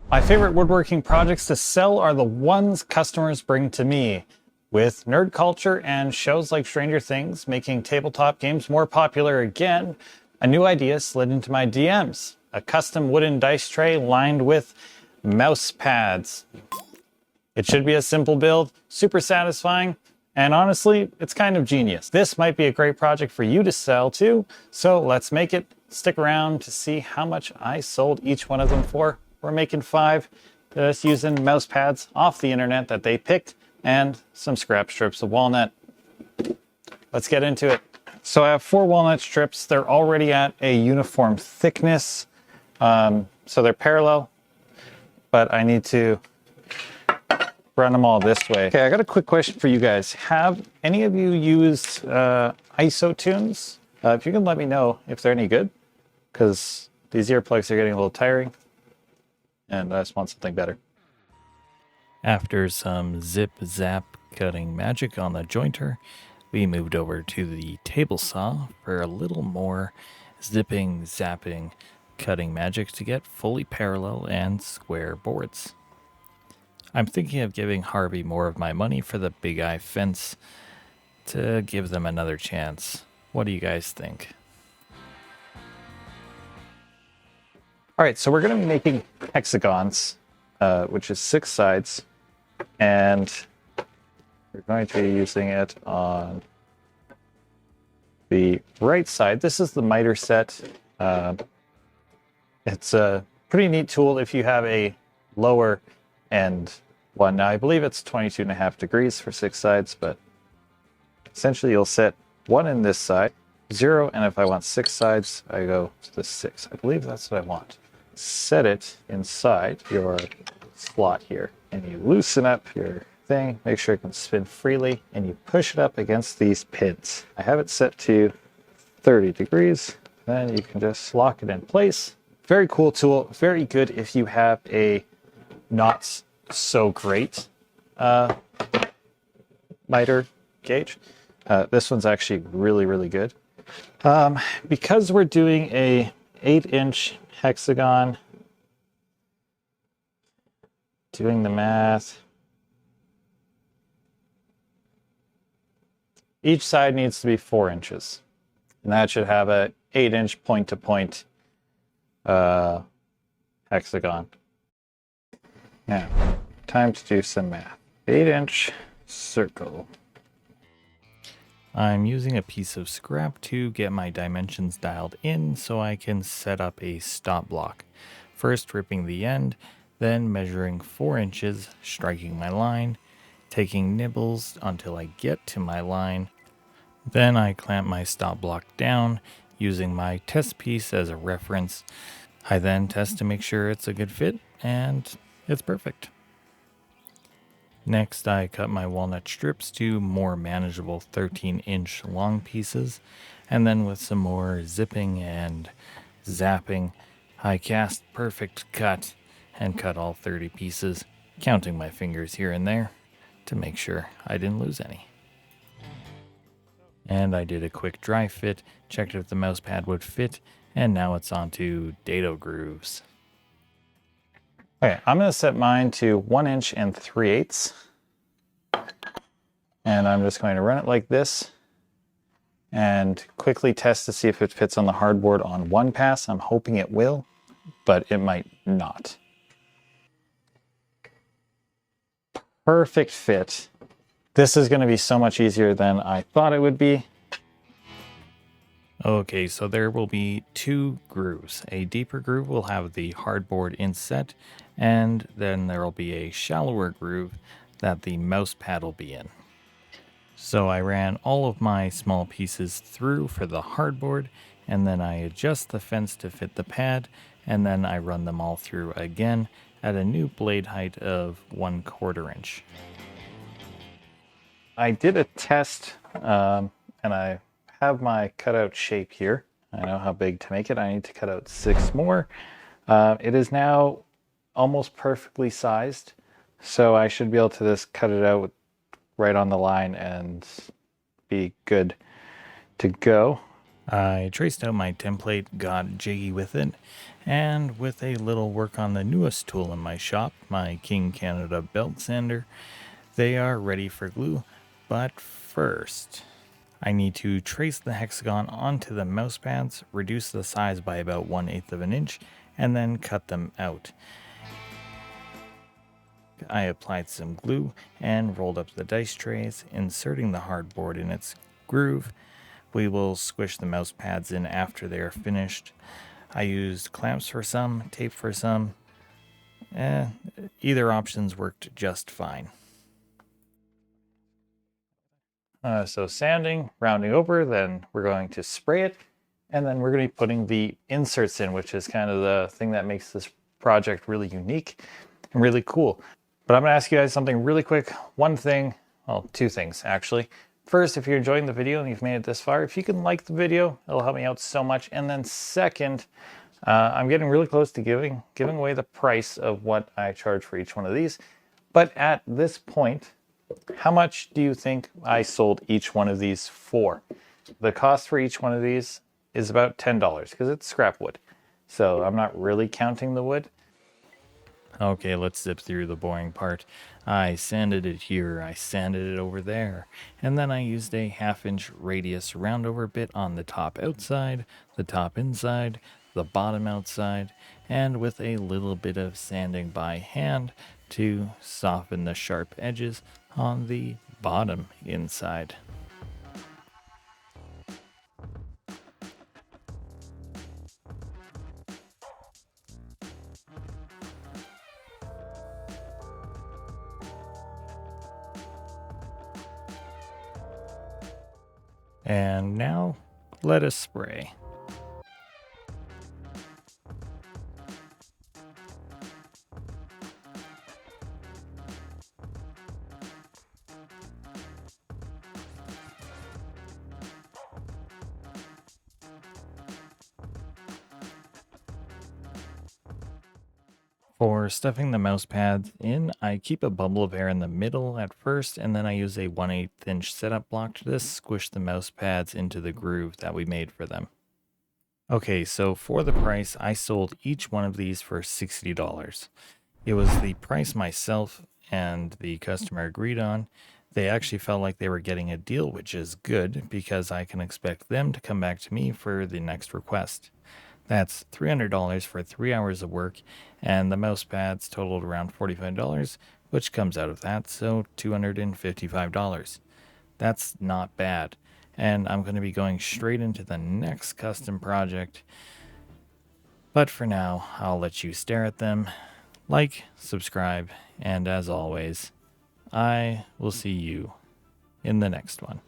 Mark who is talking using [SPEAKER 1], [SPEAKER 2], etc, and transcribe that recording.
[SPEAKER 1] My favorite woodworking projects to sell are the ones customers bring to me. With nerd culture and shows like Stranger Things making tabletop games more popular again, a new idea slid into my DMs. A custom wooden dice tray lined with mouse pads. It should be a simple build, super satisfying, and honestly, it's kind of genius. This might be a great project for you to sell too, so let's make it. Stick around to see how much I sold each one of them for. We're making 5, just using mouse pads off the internet that they picked, and some scrap strips of walnut. Let's get into it. So I have 4 walnut strips. They're already at a uniform thickness, so they're parallel, but I need to run them all this way. Okay, I got a quick question for you guys. Have any of you used ISO tunes? If you can let me know if they're any good, because these earplugs are getting a little tiring, and I just want something better.
[SPEAKER 2] After some zip-zap cutting magic on the jointer, we moved over to the table saw for a little more zipping, zapping, cutting magic to get fully parallel and square boards. I'm thinking of giving Harvey more of my money for the Big Eye fence to give them another chance. What do you guys think?
[SPEAKER 1] All right, so we're going to be making hexagons, which is 6 sides, and we're going to be using it on the right side. This is the miter set. It's a pretty neat tool if you have a lower end one. Now, I believe it's 22.5 degrees for 6 sides, but essentially you'll set 1 in this side, 0, and if I want 6 sides, I go to the 6. I believe that's what I want. Set it inside your slot here, and you loosen up your thing, make sure it can spin freely, and you push it up against these pins. I have it set to 30 degrees, then you can just lock it in place. Very cool tool, very good if you have a not so great miter gauge. This one's actually really good. Because we're doing a 8-inch hexagon, doing the math, each side needs to be 4 inches, and that should have a 8-inch point-to-point hexagon. Now, time to do some math. 8-inch circle.
[SPEAKER 2] I'm using a piece of scrap to get my dimensions dialed in so I can set up a stop block. First ripping the end, then measuring 4 inches, striking my line, taking nibbles until I get to my line. Then I clamp my stop block down using my test piece as a reference. I then test to make sure it's a good fit, and it's perfect. Next, I cut my walnut strips to more manageable 13-inch long pieces, and then with some more zipping and zapping, I cast perfect cut and cut all 30 pieces, counting my fingers here and there to make sure I didn't lose any. And I did a quick dry fit, checked if the mouse pad would fit, and now it's on to dado grooves.
[SPEAKER 1] Okay, I'm going to set mine to 1 inch and 3/8. And I'm just going to run it like this and quickly test to see if it fits on the hardboard on one pass. I'm hoping it will, but it might not. Perfect fit. This is going to be so much easier than I thought it would be.
[SPEAKER 2] Okay, so there will be 2 grooves. A deeper groove will have the hardboard inset, and then there will be a shallower groove that the mouse pad will be in. So I ran all of my small pieces through for the hardboard, and then I adjust the fence to fit the pad, and then I run them all through again at a new blade height of 1/4 inch.
[SPEAKER 1] I did a test, and I have my cutout shape here. I know how big to make it. I need to cut out 6 more. It is now almost perfectly sized, so I should be able to just cut it out right on the line and be good to go.
[SPEAKER 2] I traced out my template, got jiggy with it, and with a little work on the newest tool in my shop, my King Canada belt sander, they are ready for glue. But first, I need to trace the hexagon onto the mouse pads, reduce the size by about 1/8 of an inch, and then cut them out. I applied some glue and rolled up the dice trays, inserting the hardboard in its groove. We will squish the mouse pads in after they are finished. I used clamps for some, tape for some. Either options worked just fine.
[SPEAKER 1] So sanding, rounding over, then we're going to spray it, and then we're going to be putting the inserts in, which is kind of the thing that makes this project really unique and really cool. But I'm going to ask you guys something really quick. One thing, well, two things actually. First, if you're enjoying the video and you've made it this far, if you can like the video, it'll help me out so much. And then second, I'm getting really close to giving away the price of what I charge for each one of these. But at this point, how much do you think I sold each one of these for? The cost for each one of these is about $10 because it's scrap wood. So I'm not really counting the wood.
[SPEAKER 2] Okay, let's zip through the boring part. I sanded it here, I sanded it over there, and then I used a 1/2 inch radius roundover bit on the top outside, the top inside, the bottom outside, and with a little bit of sanding by hand to soften the sharp edges on the bottom inside. And now, let us spray. For stuffing the mouse pads in, I keep a bubble of air in the middle at first, and then I use a 1/8 inch setup block to just squish the mouse pads into the groove that we made for them. Okay, so for the price, I sold each one of these for $60. It was the price myself and the customer agreed on. They actually felt like they were getting a deal, which is good because I can expect them to come back to me for the next request. That's $300 for 3 hours of work, and the mouse pads totaled around $45, which comes out of that, so $255. That's not bad, and I'm going to be going straight into the next custom project. But for now, I'll let you stare at them, like, subscribe, and as always, I will see you in the next one.